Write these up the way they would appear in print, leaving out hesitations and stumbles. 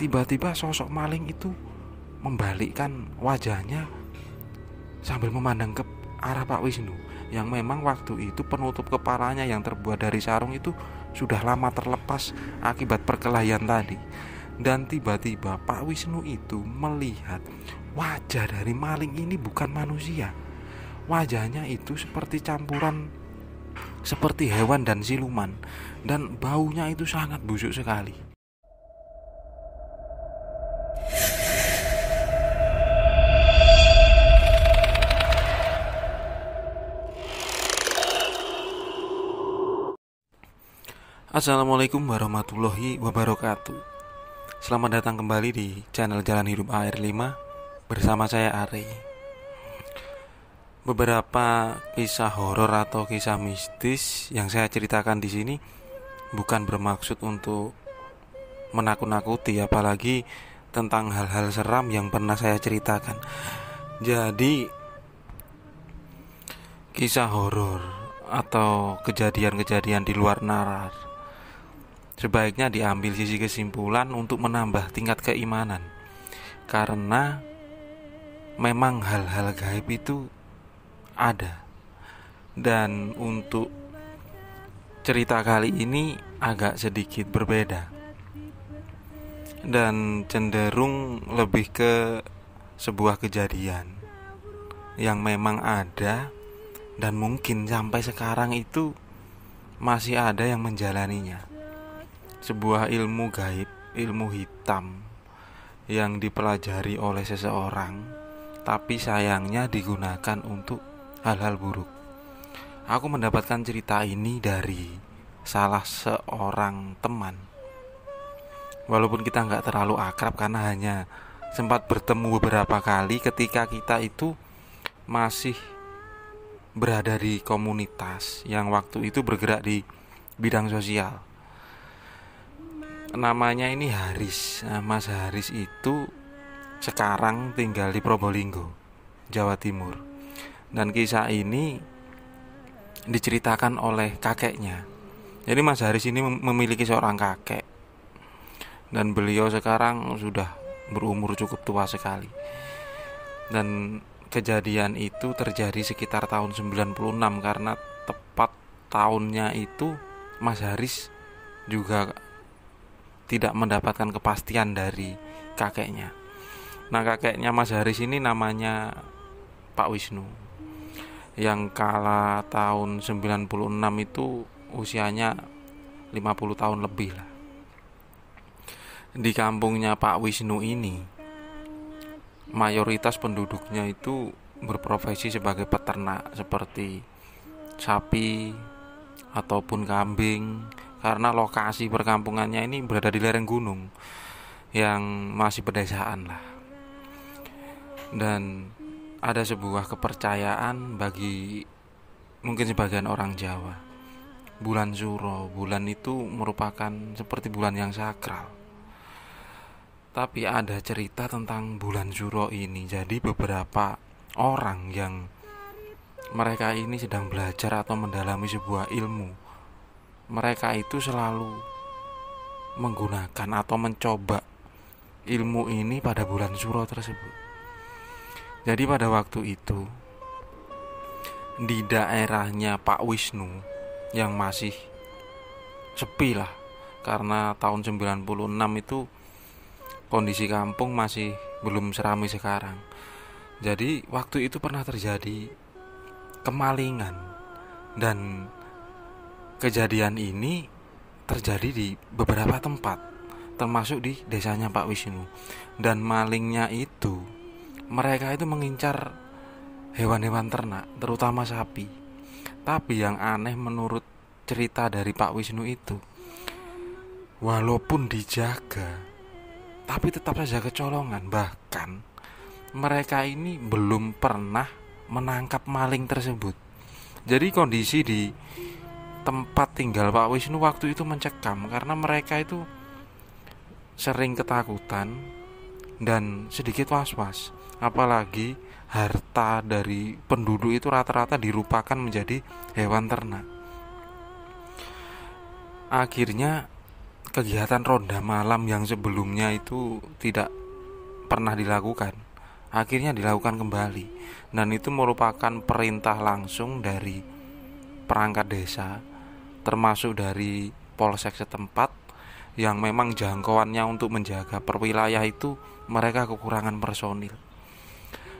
tiba-tiba sosok maling itu membalikkan wajahnya sambil memandang ke arah Pak Wisnu, yang memang waktu itu penutup kepalanya yang terbuat dari sarung itu sudah lama terlepas akibat perkelahian tadi. Dan tiba-tiba Pak Wisnu itu melihat wajah dari maling ini bukan manusia. Wajahnya itu seperti campuran seperti hewan dan siluman, dan baunya itu sangat busuk sekali. Assalamualaikum warahmatullahi wabarakatuh. Selamat datang kembali di channel Jalan Hidup AR5 bersama saya Ari. Beberapa kisah horor atau kisah mistis yang saya ceritakan di sini bukan bermaksud untuk menakut-nakuti, apalagi tentang hal-hal seram yang pernah saya ceritakan. Jadi kisah horor atau kejadian-kejadian di luar nalar sebaiknya diambil sisi kesimpulan untuk menambah tingkat keimanan, karena memang hal-hal gaib itu ada. Dan untuk cerita kali ini agak sedikit berbeda dan cenderung lebih ke sebuah kejadian yang memang ada dan mungkin sampai sekarang itu masih ada yang menjalaninya. Sebuah ilmu gaib, ilmu hitam yang dipelajari oleh seseorang, tapi sayangnya digunakan untuk hal-hal buruk. Aku mendapatkan cerita ini dari salah seorang teman. Walaupun kita nggak terlalu akrab karena hanya sempat bertemu beberapa kali ketika kita itu masih berada di komunitas yang waktu itu bergerak di bidang sosial. Namanya ini Haris. Mas Haris itu sekarang tinggal di Probolinggo, Jawa Timur. Dan kisah ini diceritakan oleh kakeknya. Jadi Mas Haris ini memiliki seorang kakek, dan beliau sekarang sudah berumur cukup tua sekali. Dan kejadian itu terjadi sekitar tahun 96, karena tepat tahunnya itu Mas Haris juga tidak mendapatkan kepastian dari kakeknya. Nah, kakeknya Mas Haris ini namanya Pak Wisnu, yang kala tahun 96 itu usianya 50 tahun lebih lah. Di kampungnya Pak Wisnu ini mayoritas penduduknya itu berprofesi sebagai peternak seperti sapi ataupun kambing, karena lokasi perkampungannya ini berada di lereng gunung yang masih pedesaan lah. Dan ada sebuah kepercayaan bagi mungkin sebagian orang Jawa, bulan Suro, bulan itu merupakan seperti bulan yang sakral. Tapi ada cerita tentang bulan Suro ini. Jadi beberapa orang yang mereka ini sedang belajar atau mendalami sebuah ilmu, mereka itu selalu menggunakan atau mencoba ilmu ini pada bulan Suro tersebut. Jadi pada waktu itu di daerahnya Pak Wisnu yang masih sepi lah, karena tahun 96 itu kondisi kampung masih belum seramai sekarang. Jadi waktu itu pernah terjadi kemalingan, dan kejadian ini terjadi di beberapa tempat, termasuk di desanya Pak Wisnu. Dan malingnya itu, mereka itu mengincar hewan-hewan ternak, terutama sapi. Tapi yang aneh menurut cerita dari Pak Wisnu itu, walaupun dijaga, tapi tetap saja kecolongan. Bahkan mereka ini belum pernah menangkap maling tersebut. Jadi kondisi di tempat tinggal Pak Wisnu waktu itu mencekam, karena mereka itu sering ketakutan dan sedikit was-was. Apalagi harta dari penduduk itu rata-rata dirupakan menjadi hewan ternak. Akhirnya kegiatan ronda malam yang sebelumnya itu tidak pernah dilakukan, akhirnya dilakukan kembali. Dan itu merupakan perintah langsung dari perangkat desa, termasuk dari polsek setempat, yang memang jangkauannya untuk menjaga perwilayah itu mereka kekurangan personil.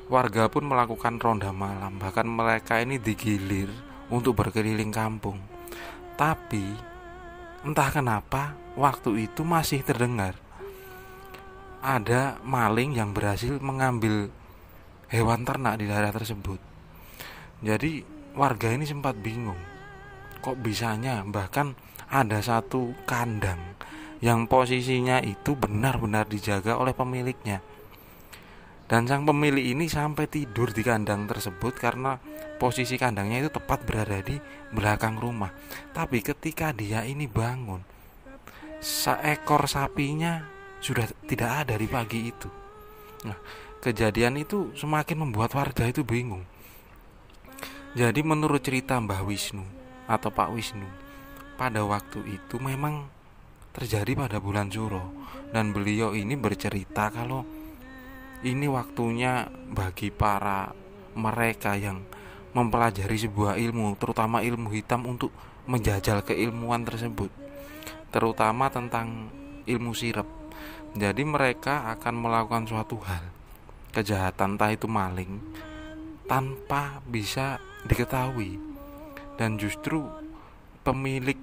Warga pun melakukan ronda malam, bahkan mereka ini digilir untuk berkeliling kampung. Tapi entah kenapa waktu itu masih terdengar ada maling yang berhasil mengambil hewan ternak di daerah tersebut. Jadi warga ini sempat bingung, kok bisanya bahkan ada satu kandang yang posisinya itu benar-benar dijaga oleh pemiliknya. Dan sang pemilik ini sampai tidur di kandang tersebut karena posisi kandangnya itu tepat berada di belakang rumah. Tapi ketika dia ini bangun, seekor sapinya sudah tidak ada di pagi itu. Nah, kejadian itu semakin membuat warga itu bingung. Jadi menurut cerita Mbah Wisnu atau Pak Wisnu, pada waktu itu memang terjadi pada bulan Suro, dan beliau ini bercerita kalau ini waktunya bagi para mereka yang mempelajari sebuah ilmu, terutama ilmu hitam, untuk menjajal keilmuan tersebut, terutama tentang ilmu sirep. Jadi mereka akan melakukan suatu hal, kejahatan, entah itu maling, tanpa bisa diketahui. Dan justru pemilik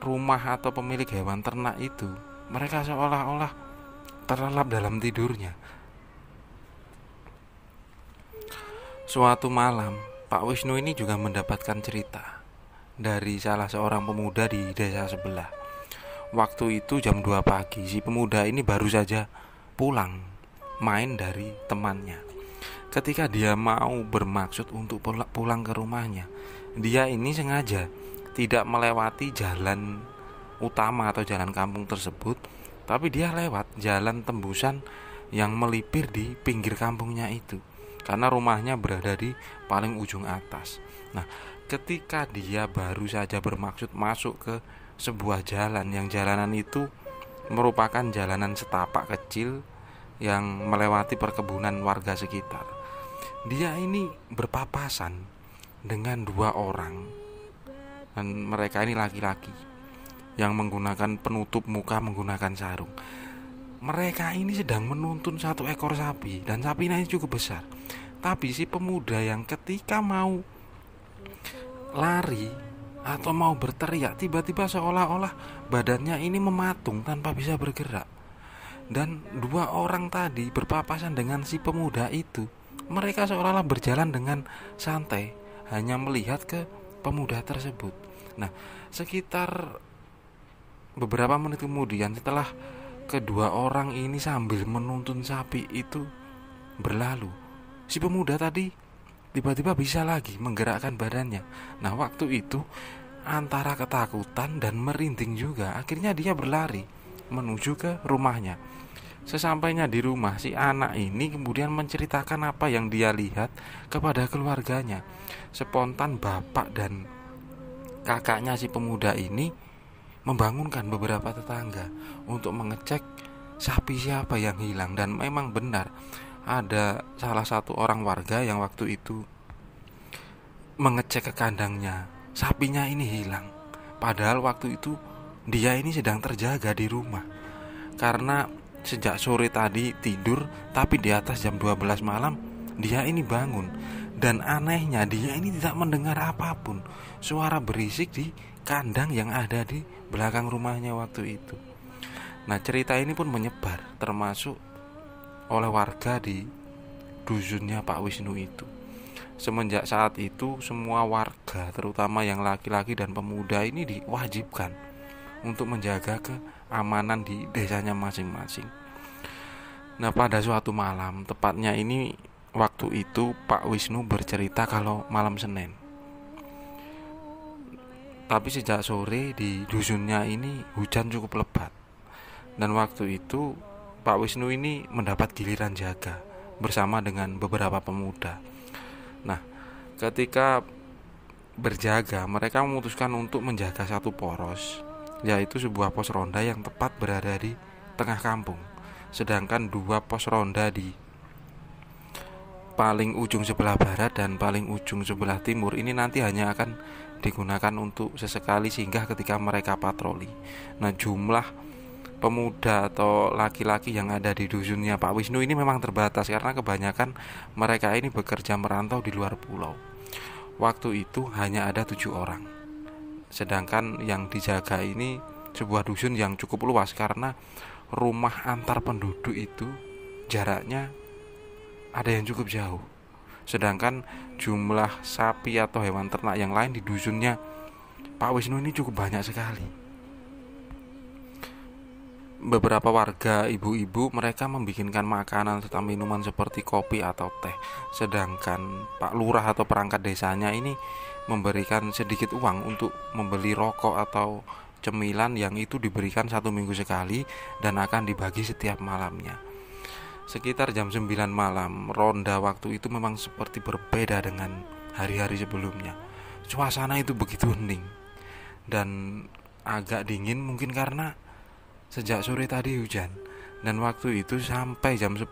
rumah atau pemilik hewan ternak itu, mereka seolah-olah terlelap dalam tidurnya. Suatu malam, Pak Wisnu ini juga mendapatkan cerita dari salah seorang pemuda di desa sebelah. Waktu itu jam 2 pagi, si pemuda ini baru saja pulang main dari temannya. Ketika dia mau bermaksud untuk pulang ke rumahnya, dia ini sengaja tidak melewati jalan utama atau jalan kampung tersebut, tapi dia lewat jalan tembusan yang melipir di pinggir kampungnya itu, karena rumahnya berada di paling ujung atas. Nah, ketika dia baru saja bermaksud masuk ke sebuah jalan, yang jalanan itu merupakan jalanan setapak kecil yang melewati perkebunan warga sekitar, dia ini berpapasan dengan dua orang, dan mereka ini laki-laki yang menggunakan penutup muka menggunakan sarung. Mereka ini sedang menuntun satu ekor sapi, dan sapinya ini cukup besar. Tapi si pemuda yang ketika mau lari atau mau berteriak, tiba-tiba seolah-olah badannya ini mematung tanpa bisa bergerak. Dan dua orang tadi berpapasan dengan si pemuda itu. Mereka seolah-olah berjalan dengan santai, hanya melihat ke pemuda tersebut. Nah, sekitar beberapa menit kemudian, setelah kedua orang ini sambil menuntun sapi itu berlalu, si pemuda tadi tiba-tiba bisa lagi menggerakkan badannya. Nah, waktu itu antara ketakutan dan merinding juga, akhirnya dia berlari menuju ke rumahnya. Sesampainya di rumah, si anak ini kemudian menceritakan apa yang dia lihat kepada keluarganya. Spontan bapak dan kakaknya si pemuda ini membangunkan beberapa tetangga untuk mengecek sapi siapa yang hilang. Dan memang benar, ada salah satu orang warga yang waktu itu mengecek ke kandangnya, sapinya ini hilang. Padahal waktu itu dia ini sedang terjaga di rumah, karena sejak sore tadi tidur, tapi di atas jam 12 malam dia ini bangun. Dan anehnya, dia ini tidak mendengar apapun, suara berisik di kandang yang ada di belakang rumahnya waktu itu. Nah, cerita ini pun menyebar termasuk oleh warga di dusunnya Pak Wisnu itu. Semenjak saat itu, semua warga, terutama yang laki-laki dan pemuda, ini diwajibkan untuk menjaga keamanan di desanya masing-masing. Nah, pada suatu malam, tepatnya ini waktu itu Pak Wisnu bercerita kalau malam Senin. Tapi sejak sore di dusunnya ini hujan cukup lebat. Dan waktu itu Pak Wisnu ini mendapat giliran jaga bersama dengan beberapa pemuda. Nah, ketika berjaga, mereka memutuskan untuk menjaga satu poros yaitu sebuah pos ronda yang tepat berada di tengah kampung. Sedangkan dua pos ronda di paling ujung sebelah barat dan paling ujung sebelah timur ini nanti hanya akan digunakan untuk sesekali singgah ketika mereka patroli. Nah, jumlah pemuda atau laki-laki yang ada di dusunnya Pak Wisnu ini memang terbatas karena kebanyakan mereka ini bekerja merantau di luar pulau. Waktu itu hanya ada 7 orang. Sedangkan yang dijaga ini sebuah dusun yang cukup luas karena rumah antar penduduk itu jaraknya ada yang cukup jauh. Sedangkan jumlah sapi atau hewan ternak yang lain di dusunnya Pak Wisnu ini cukup banyak sekali. Beberapa warga ibu-ibu mereka membikinkan makanan serta minuman seperti kopi atau teh. Sedangkan Pak Lurah atau perangkat desanya ini memberikan sedikit uang untuk membeli rokok atau cemilan yang itu diberikan 1 minggu sekali dan akan dibagi setiap malamnya. Sekitar jam 9 malam, ronda waktu itu memang seperti berbeda dengan hari-hari sebelumnya. Suasana itu begitu hening dan agak dingin mungkin karena sejak sore tadi hujan. Dan waktu itu sampai jam 10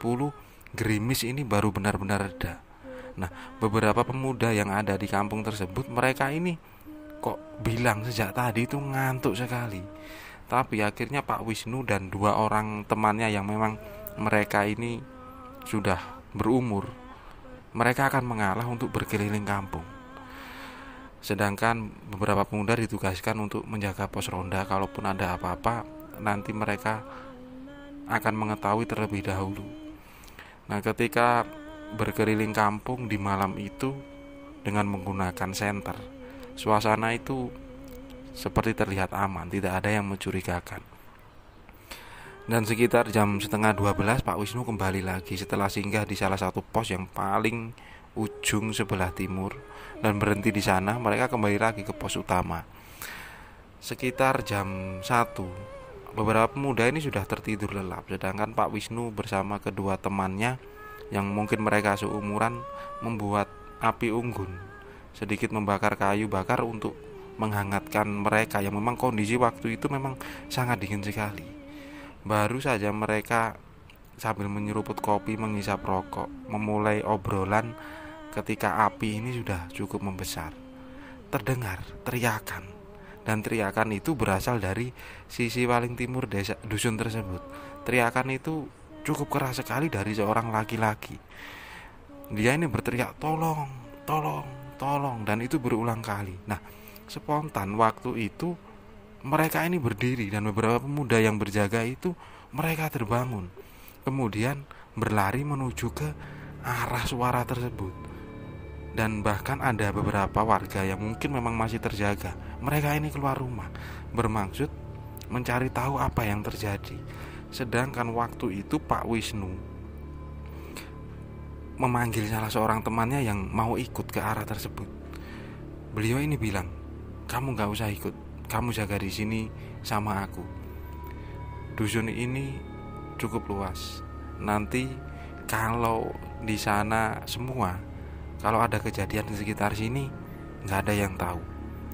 gerimis ini baru benar-benar reda. Nah, beberapa pemuda yang ada di kampung tersebut, mereka ini kok bilang sejak tadi itu ngantuk sekali. Tapi akhirnya Pak Wisnu dan 2 orang temannya yang memang mereka ini sudah berumur, mereka akan mengalah untuk berkeliling kampung. Sedangkan beberapa pemuda ditugaskan untuk menjaga pos ronda. Kalaupun ada apa-apa, nanti mereka akan mengetahui terlebih dahulu. Nah, ketika berkeliling kampung di malam itu dengan menggunakan senter, suasana itu seperti terlihat aman, tidak ada yang mencurigakan. Dan sekitar jam setengah 12 Pak Wisnu kembali lagi setelah singgah di salah satu pos yang paling ujung sebelah timur dan berhenti di sana. Mereka kembali lagi ke pos utama. Sekitar jam 1 beberapa pemuda ini sudah tertidur lelap, sedangkan Pak Wisnu bersama kedua temannya yang mungkin mereka seumuran membuat api unggun, sedikit membakar kayu bakar untuk menghangatkan mereka yang memang kondisi waktu itu memang sangat dingin sekali. Baru saja mereka sambil menyeruput kopi, menghisap rokok, memulai obrolan ketika api ini sudah cukup membesar. Terdengar teriakan, dan teriakan itu berasal dari sisi paling timur desa dusun tersebut. Teriakan itu cukup keras sekali dari seorang laki-laki. Dia ini berteriak tolong, tolong, tolong, dan itu berulang kali. Nah, spontan waktu itu mereka ini berdiri dan beberapa pemuda yang berjaga itu mereka terbangun, kemudian berlari menuju ke arah suara tersebut. Dan bahkan ada beberapa warga yang mungkin memang masih terjaga. Mereka ini keluar rumah bermaksud mencari tahu apa yang terjadi. Sedangkan waktu itu Pak Wisnu memanggil salah seorang temannya yang mau ikut ke arah tersebut. Beliau ini bilang, "Kamu gak usah ikut, kamu jaga di sini sama aku. Dusun ini cukup luas. Nanti kalau di sana semua, kalau ada kejadian di sekitar sini, nggak ada yang tahu."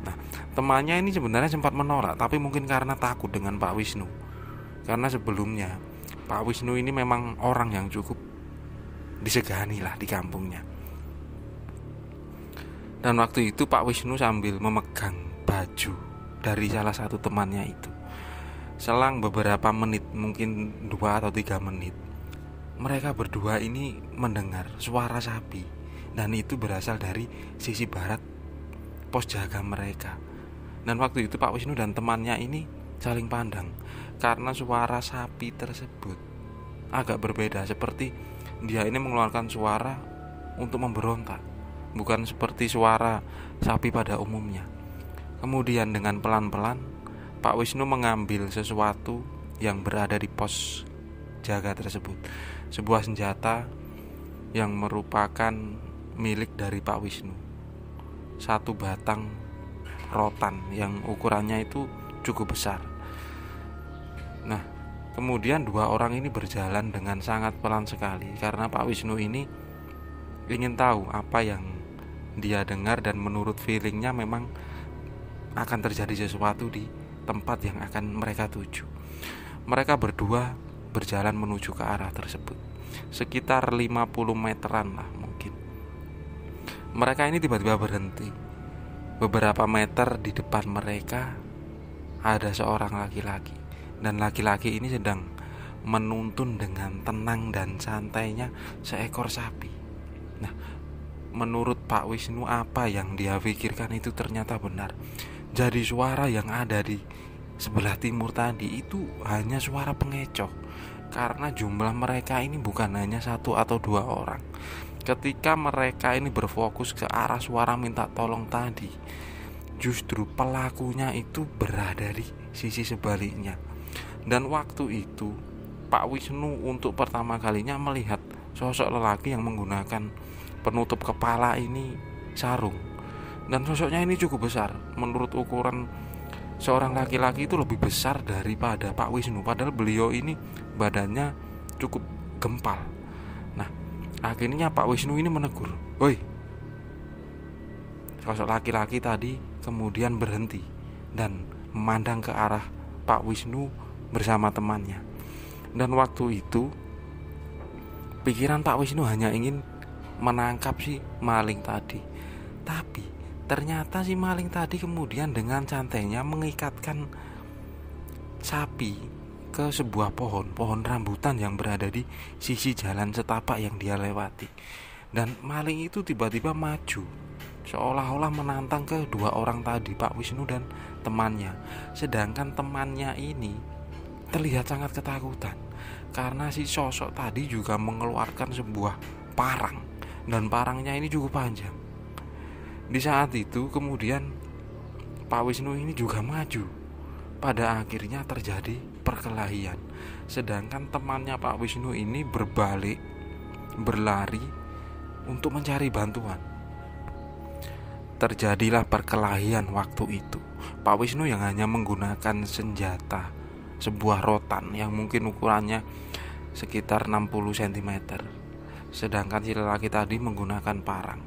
Nah, temannya ini sebenarnya sempat menolak, tapi mungkin karena takut dengan Pak Wisnu. Karena sebelumnya Pak Wisnu ini memang orang yang cukup disegani lah di kampungnya. Dan waktu itu Pak Wisnu sambil memegang baju dari salah satu temannya itu. Selang beberapa menit, mungkin 2 atau 3 menit, mereka berdua ini mendengar suara sapi. Dan itu berasal dari sisi barat pos jaga mereka. Dan waktu itu Pak Wisnu dan temannya ini saling pandang, karena suara sapi tersebut agak berbeda. Seperti dia ini mengeluarkan suara untuk memberontak, bukan seperti suara sapi pada umumnya. Kemudian dengan pelan-pelan Pak Wisnu mengambil sesuatu yang berada di pos jaga tersebut. Sebuah senjata yang merupakan milik dari Pak Wisnu. 1 batang rotan yang ukurannya itu cukup besar. Nah, kemudian 2 orang ini berjalan dengan sangat pelan sekali karena Pak Wisnu ini ingin tahu apa yang dia dengar, dan menurut feelingnya memang akan terjadi sesuatu di tempat yang akan mereka tuju. Mereka berdua berjalan menuju ke arah tersebut, sekitar 50 meteran lah mungkin. Mereka ini tiba-tiba berhenti. Beberapa meter di depan mereka ada seorang laki-laki, dan laki-laki ini sedang menuntun dengan tenang dan santainya seekor sapi. Nah, menurut Pak Wisnu, apa yang dia pikirkan itu ternyata benar. Jadi suara yang ada di sebelah timur tadi itu hanya suara pengecoh, karena jumlah mereka ini bukan hanya 1 atau 2 orang. Ketika mereka ini berfokus ke arah suara minta tolong tadi, justru pelakunya itu berada di sisi sebaliknya. Dan waktu itu Pak Wisnu untuk pertama kalinya melihat sosok lelaki yang menggunakan penutup kepala ini sarung. Dan sosoknya ini cukup besar. Menurut ukuran seorang laki-laki itu lebih besar daripada Pak Wisnu, padahal beliau ini badannya cukup gempal. Nah, akhirnya Pak Wisnu ini menegur, "Woi." Sosok laki-laki tadi kemudian berhenti dan memandang ke arah Pak Wisnu bersama temannya. Dan waktu itu pikiran Pak Wisnu hanya ingin menangkap si maling tadi. Tapi ternyata si maling tadi kemudian dengan santainya mengikatkan sapi ke sebuah pohon rambutan yang berada di sisi jalan setapak yang dia lewati. Dan maling itu tiba-tiba maju, seolah-olah menantang kedua orang tadi, Pak Wisnu dan temannya. Sedangkan temannya ini terlihat sangat ketakutan, karena si sosok tadi juga mengeluarkan sebuah parang, dan parangnya ini cukup panjang. Di saat itu kemudian Pak Wisnu ini juga maju. Pada akhirnya terjadi perkelahian. Sedangkan temannya Pak Wisnu ini berbalik, berlari untuk mencari bantuan. Terjadilah perkelahian waktu itu. Pak Wisnu yang hanya menggunakan senjata, sebuah rotan yang mungkin ukurannya sekitar 60 cm. Sedangkan si lelaki tadi menggunakan parang.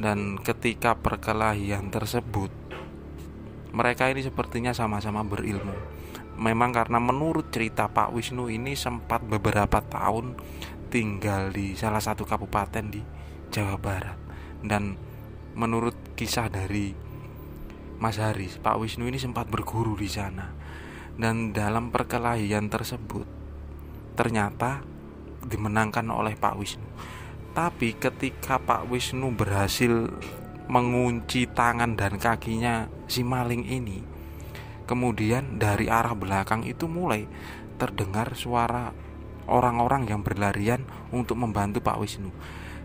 Dan ketika perkelahian tersebut, mereka ini sepertinya sama-sama berilmu. Memang karena menurut cerita Pak Wisnu ini sempat beberapa tahun tinggal di salah satu kabupaten di Jawa Barat. Dan menurut kisah dari Mas Haris, Pak Wisnu ini sempat berguru di sana. Dan dalam perkelahian tersebut ternyata dimenangkan oleh Pak Wisnu. Tapi ketika Pak Wisnu berhasil mengunci tangan dan kakinya si maling ini, kemudian dari arah belakang itu mulai terdengar suara orang-orang yang berlarian untuk membantu Pak Wisnu.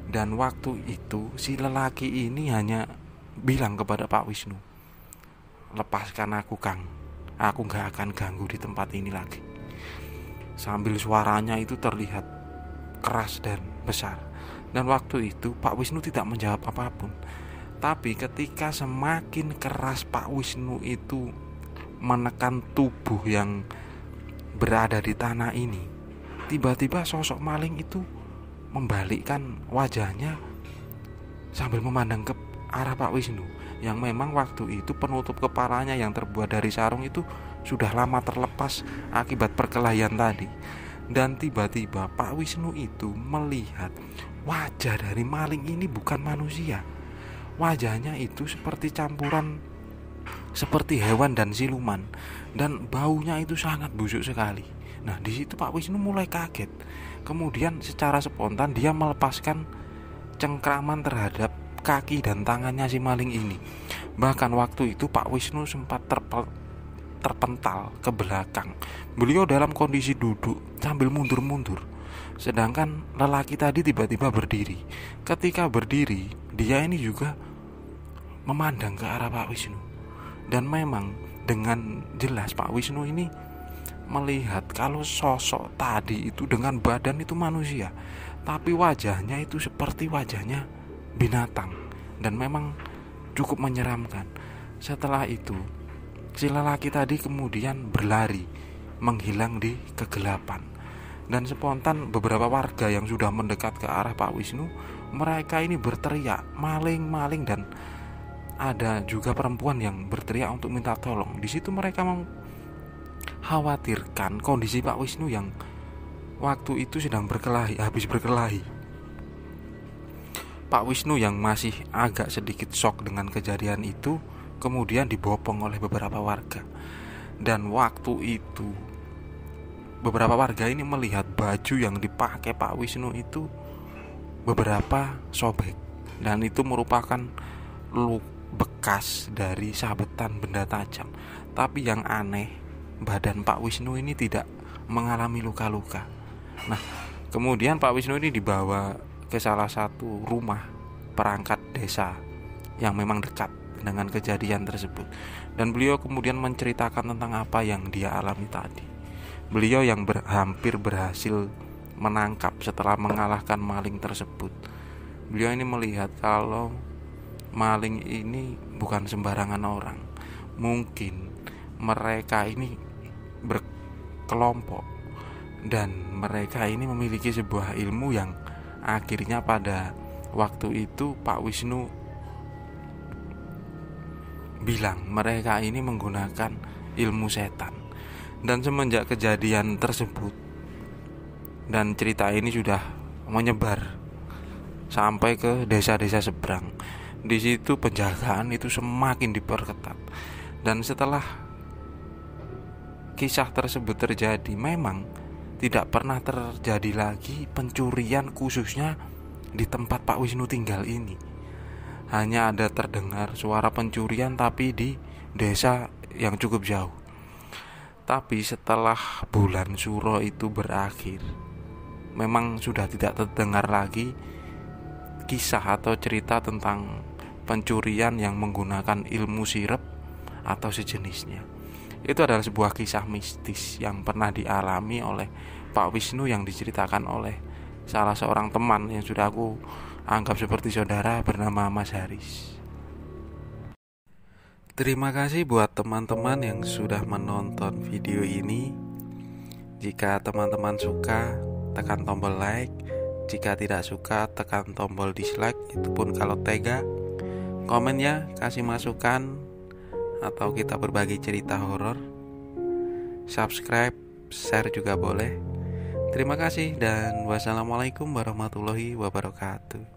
Dan waktu itu si lelaki ini hanya bilang kepada Pak Wisnu, "Lepaskan aku, Kang. Aku gak akan ganggu di tempat ini lagi." Sambil suaranya itu terlihat keras dan besar. Dan waktu itu Pak Wisnu tidak menjawab apapun. Tapi ketika semakin keras Pak Wisnu itu menekan tubuh yang berada di tanah ini, tiba-tiba sosok maling itu membalikkan wajahnya sambil memandang ke arah Pak Wisnu, yang memang waktu itu penutup kepalanya yang terbuat dari sarung itu sudah lama terlepas akibat perkelahian tadi. Dan tiba-tiba Pak Wisnu itu melihat wajah dari maling ini bukan manusia. Wajahnya itu seperti campuran seperti hewan dan siluman, dan baunya itu sangat busuk sekali. Nah, di situ Pak Wisnu mulai kaget. Kemudian secara spontan dia melepaskan cengkraman terhadap kaki dan tangannya si maling ini. Bahkan waktu itu Pak Wisnu sempat terpental ke belakang. Beliau dalam kondisi duduk sambil mundur-mundur. Sedangkan lelaki tadi tiba-tiba berdiri. Ketika berdiri, dia ini juga memandang ke arah Pak Wisnu. Dan memang dengan jelas Pak Wisnu ini melihat kalau sosok tadi itu dengan badan itu manusia, tapi wajahnya itu seperti wajahnya binatang, dan memang cukup menyeramkan. Setelah itu si lelaki tadi kemudian berlari menghilang di kegelapan. Dan spontan beberapa warga yang sudah mendekat ke arah Pak Wisnu, mereka ini berteriak, "Maling, maling!" Dan ada juga perempuan yang berteriak untuk minta tolong. Di situ mereka mengkhawatirkan kondisi Pak Wisnu yang waktu itu sedang habis berkelahi. Pak Wisnu yang masih agak sedikit shock dengan kejadian itu kemudian dibopong oleh beberapa warga. Dan waktu itu beberapa warga ini melihat baju yang dipakai Pak Wisnu itu beberapa sobek, dan itu merupakan bekas dari sabetan benda tajam. Tapi yang aneh, badan Pak Wisnu ini tidak mengalami luka-luka. Nah, kemudian Pak Wisnu ini dibawa ke salah satu rumah perangkat desa yang memang dekat dengan kejadian tersebut, dan beliau kemudian menceritakan tentang apa yang dia alami tadi. Beliau yang hampir berhasil menangkap setelah mengalahkan maling tersebut. Beliau ini melihat kalau maling ini bukan sembarangan orang. Mungkin mereka ini berkelompok dan mereka ini memiliki sebuah ilmu yang akhirnya pada waktu itu Pak Wisnu bilang mereka ini menggunakan ilmu setan. Dan semenjak kejadian tersebut dan cerita ini sudah menyebar sampai ke desa-desa seberang, di situ penjagaan itu semakin diperketat. Dan setelah kisah tersebut terjadi, memang tidak pernah terjadi lagi pencurian khususnya di tempat Pak Wisnu tinggal ini. Hanya ada terdengar suara pencurian tapi di desa yang cukup jauh. Tapi setelah bulan Suro itu berakhir, memang sudah tidak terdengar lagi kisah atau cerita tentang pencurian yang menggunakan ilmu sirep atau sejenisnya. Itu adalah sebuah kisah mistis yang pernah dialami oleh Pak Wisnu yang diceritakan oleh salah seorang teman yang sudah aku anggap seperti saudara bernama Mas Haris. Terima kasih buat teman-teman yang sudah menonton video ini. Jika teman-teman suka, tekan tombol like. Jika tidak suka, tekan tombol dislike. Itu pun kalau tega. Komen ya, kasih masukan, atau kita berbagi cerita horor. Subscribe, share juga boleh. Terima kasih dan wassalamualaikum warahmatullahi wabarakatuh.